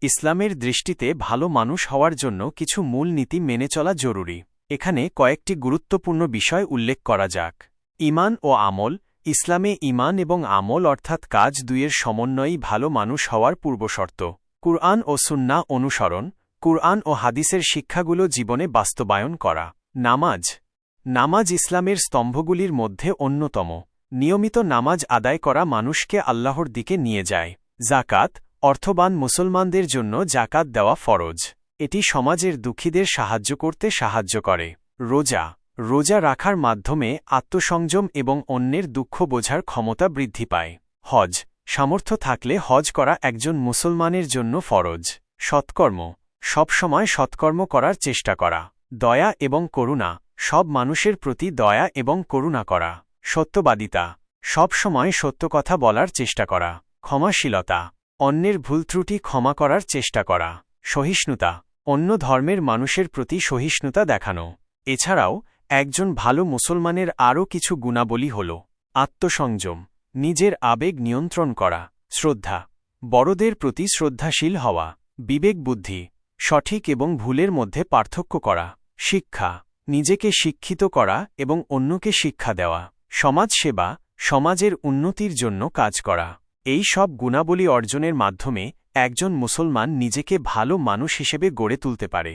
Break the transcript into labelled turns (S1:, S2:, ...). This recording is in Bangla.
S1: ইসলামের দৃষ্টিতে ভালো মানুষ হওয়ার জন্য কিছু মূল নীতি মেনে চলা জরুরি। এখানে কয়েকটি গুরুত্বপূর্ণ বিষয় উল্লেখ করা যাক। ঈমান ও আমল। ইসলামে ঈমান এবং আমল অর্থাৎ কাজ দুইয়ের সমন্বয়ই ভালো মানুষ হওয়ার পূর্বশর্ত। কুরআন ও সুন্নাহ অনুসরণ। কুরআন ও হাদিসের শিক্ষাগুলো জীবনে বাস্তবায়ন করা। নামাজ। নামাজ ইসলামের স্তম্ভগুলির মধ্যে অন্যতম। নিয়মিত নামাজ আদায় করা মানুষকে আল্লাহর দিকে নিয়ে যায়। জাকাত। অর্থবান মুসলমানদের জন্য জাকাত দেওয়া ফরজ। এটি সমাজের দুঃখীদের সাহায্য করতে সাহায্য করে। রোজা। রোজা রাখার মাধ্যমে আত্মসংযম এবং অন্যের দুঃখ বোঝার ক্ষমতা বৃদ্ধি পায়। হজ। সামর্থ্য থাকলে হজ করা একজন মুসলমানের জন্য ফরজ। সৎকর্ম। সবসময় সৎকর্ম করার চেষ্টা করা। দয়া এবং করুণা। সব মানুষের প্রতি দয়া এবং করুণা করা। সত্যবাদিতা। সব সময় সত্য কথা বলার চেষ্টা করা। ক্ষমাশীলতা। অন্যের ভুলত্রুটি ক্ষমা করার চেষ্টা করা। সহিষ্ণুতা। অন্য ধর্মের মানুষের প্রতি সহিষ্ণুতা দেখানো। এছাড়াও একজন ভালো মুসলমানের আরও কিছু গুণাবলী হল: আত্মসংযম। নিজের আবেগ নিয়ন্ত্রণ করা। শ্রদ্ধা। বড়দের প্রতি শ্রদ্ধাশীল হওয়া। বিবেকবুদ্ধি। সঠিক এবং ভুলের মধ্যে পার্থক্য করা। শিক্ষা। নিজেকে শিক্ষিত করা এবং অন্যকে শিক্ষা দেওয়া। সমাজসেবা। সমাজের উন্নতির জন্য কাজ করা। এই সব গুণাবলী অর্জনের মাধ্যমে একজন মুসলমান নিজেকে ভালো মানুষ হিসেবে গড়ে তুলতে পারে।